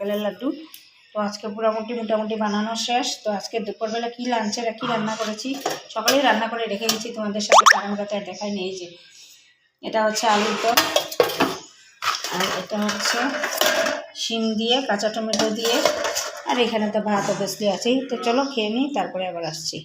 নারকেলের লাড্ডু। তো আজকে মোটামুটি বানানো শেষ। তো আজকে দুপুরবেলা কী লাঞ্চের কী রান্না করেছি সকালেই রান্না করে রেখে গেছি তোমাদের সাথে, কারণ কথা দেখাই নেই। যে এটা হচ্ছে আলুর দম, আর এটা হচ্ছে শিম দিয়ে কাঁচা টমেটো দিয়ে, আর এখানে তো ভাত অবভিয়াসলি আছেই। তো চলো খেয়ে নিই, তারপরে আবার আসছি।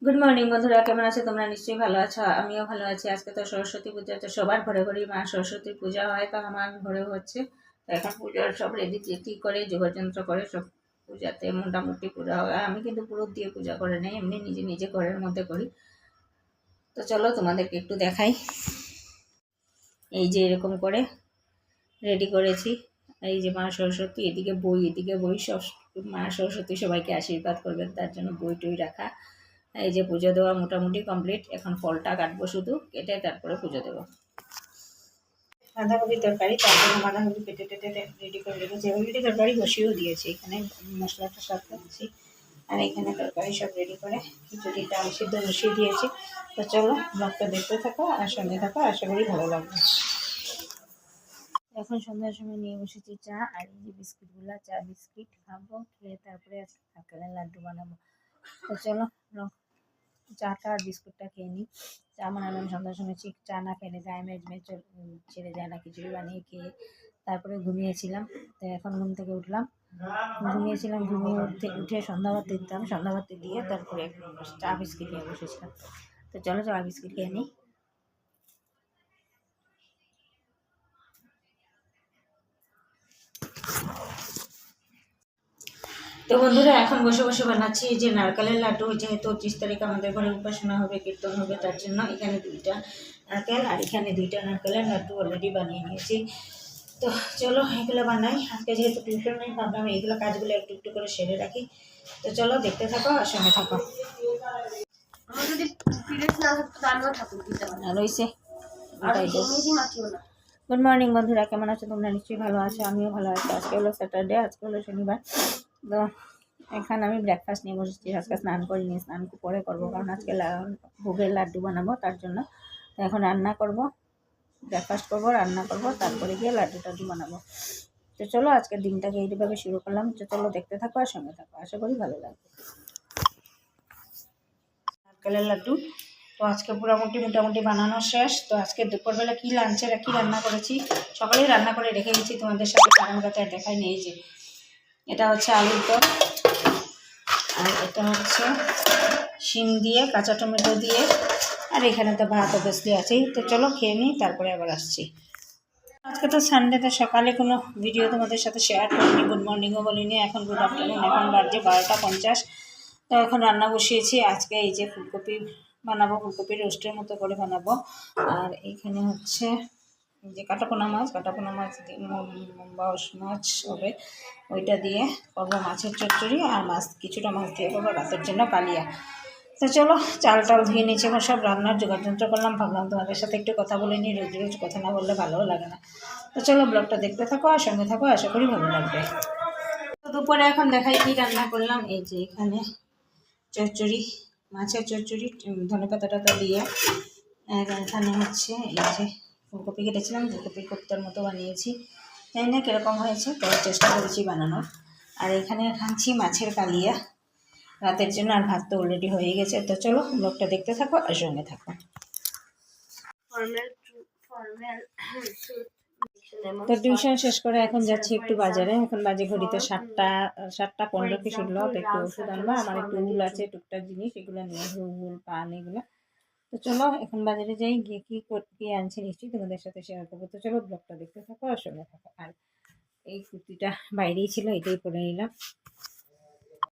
গুড মর্নিং বন্ধুরা, কেমন আছো তোমরা? নিশ্চয়ই ভালো আছো, আমিও ভালো আছি। আজকে তো সরস্বতী পূজা, তো সবার ঘরে ঘরেই মা সরস্বতীর পূজা হয়, তো আমার ঘরে হচ্ছে। তো এখন পূজার সব রেডি করে যোগাযন্ত্র করে সব পূজাতে মোটামুটি পূজা হয়। আমি কিন্তু পুরো দিয়ে পূজা করে নেই, এমনি নিজে নিজে ঘরের মধ্যে করি। তো চলো তোমাদেরকে একটু দেখাই। এই যে এরকম করে রেডি করেছি। এই যে মা সরস্বতী, এদিকে বই সব, মা সরস্বতী সবাইকে আশীর্বাদ করবেন তার জন্য বই টই রাখা। এই যে পুজো দেওয়া মোটামুটি কমপ্লিট। এখন ফলটা কাটবো, শুধু কেটে তারপরে পুজো দেবো। বাঁধাকপি তরকারি, তারপরে বাঁধাকপি কেটে রেডি করে রেখেছি। অলরেডি তরকারি বসিয়েও দিয়েছি, এখানে মশলাটা সব দিয়েছি, আর এখানে তরকারি সব রেডি করে খিচুড়িটা সিদ্ধ বসিয়ে দিয়েছি। তো চলো ব্লগটা দেখতে থাকো আর সঙ্গে থাকো, আশা করি ভালো লাগবে। এখন সন্ধ্যার সময় নিয়ে বসেছি চা, আর এই যে বিস্কিটগুলো, চা বিস্কিট খাবো, খেয়ে তারপরে আজকে নারকেলের লাড্ডু বানাবো। তো চলো চাটা আর বিস্কুটটা খেয়ে নিই। চা বানালাম সন্ধ্যার সময়, চা না খেলে গায়ে মেজমে ছেড়ে যায় না। খিচুড়ি বানিয়ে খেয়ে তারপরে ঘুমিয়েছিলাম। তো এখন ঘুম থেকে উঠলাম, ঘুমিয়ে উঠে সন্ধ্যাবাতি দিতাম, সন্ধ্যাবাতি দিয়ে তারপরে চা বিস্কিট নিয়ে বসেছিলাম। তো চলো চা বিস্কিট খেয়ে নিই। তো বন্ধুরা, এখন বসে বসে বানাচ্ছি যে নারকেলের লাড্ডু। যেহেতু 25 তারিখ আমাদের ঘরে উপাসনা হবে, কীর্তন হবে, তার জন্য এখানে 2টা নারকেল আর এখানে 2টা নারকেলের লাড্ডু অলরেডি বানিয়ে নিয়েছি। তো চলো এগুলো বানাই। আজকে যেহেতু টিউশন নেই, ভাবলাম এইগুলো কাজগুলো একটু একটু করে সেরে রাখি। তো চলো দেখতে থাকো আর সঙ্গে থাকো। রয়েছে গুড মর্নিং বন্ধুরা, কেমন আছো তোমরা? নিশ্চয়ই ভালো আছো, আমিও ভালো আছি। আজকে হলো স্যাটারডে, আজকে হলো শনিবার। তো এখানে আমি ব্রেকফাস্ট নিয়ে বসেছি। আজকে স্নান করিনি, স্নান পরে করবো, কারণ আজকে ভোগের লাড্ডু বানাবো তার জন্য। তো এখন রান্না করব, ব্রেকফাস্ট করবো, রান্না করবো, তারপরে গিয়ে লাড্ডু টাড্ডু বানাবো। তো চলো আজকের দিনটাকে এইভাবে শুরু করলাম। তো চলো দেখতে থাকো আর সঙ্গে থাকো, আশা করি ভালো লাগবে। নারকেলের লাড্ডু তো আজকে মোটামুটি বানানো শেষ। তো আজকে দুপুরবেলা কী লাঞ্চের কী রান্না করেছি সকালেই রান্না করে রেখে গেছি তোমাদের সাথে, কারণ কথা দেখাই নেই। যে এটা হচ্ছে আলুর দম, আর এটা হচ্ছে শিম দিয়ে কাঁচা টমেটো দিয়ে, আর এখানে তো ভাত অবভিয়াসলি আছেই। তো চলো খেয়ে নিই, তারপরে আবার আসছি। আজকে তো সানডেতে সকালে কোনো ভিডিও তোমাদের সাথে শেয়ার করিনি, গুড মর্নিংও বলিনি। এখন গুড আফটারনুন, এখন বাজে 12টা 50। তো এখন রান্না বসিয়েছি। আজকে এই যে ফুলকপি বানাবো, ফুলকপির রোস্টের মতো করে বানাবো। আর এইখানে হচ্ছে যে কাটাপোনা মাছ বাউশ মাছ হবে, ওইটা দিয়ে করবো মাছের চচ্চড়ি। আর কিছুটা মাছ দিয়ে করবো রাতের জন্য কালিয়া। তো চলো চাল ধুয়ে নিয়েছি, এখন সব রান্নার যোগাযন্ত্র করলাম। ভাবলাম তোমাদের সাথে একটু কথা বলে নিই, রোজ রোজ কথা না বললে ভালোও লাগে না। তো চলো ব্লগটা দেখতে থাকো আর সঙ্গে থাকো, আশা করি ভালো লাগবে। তো দুপুরে এখন দেখাই কি রান্না করলাম। এই যে এখানে চচ্চড়ি, মাছের চচ্চড়ি, ধনেপাতা টাতা দিয়ে। এখানে হচ্ছে এই যে ফুলকপি কেটেছিলাম, ফুলকপির কোপ্তার মতো বানিয়েছি। জানি না কীরকম হয়েছে, তো চেষ্টা করেছি বানানোর। আর এখানে খাচ্ছি মাছের কালিয়া রাতের জন্য, আর ভাত তো অলরেডি হয়ে গেছে। তো চলো ব্লগটা দেখতে থাকো আর সঙ্গে থাকো। তো টিউশন শেষ করে এখন যাচ্ছি একটু বাজারে। এখন বাজে ঘড়িতে 7টা 15 কি শুনলো। তো একটু ওষুধ আনবো, আমার একটু উল আছে, টুকটাক জিনিস এগুলো নিয়ে, উল পান এগুলো। তো চলো এখন বাজারে যাই, গিয়ে কি আনছি নিশ্চয়ই তোমাদের সাথে শেয়ার করবো। তো চলো ব্লগটা দেখতে থাকো আর সঙ্গে থাকো। আর এই কুর্তিটা বাইরেই ছিল, এটাই পরে নিলাম।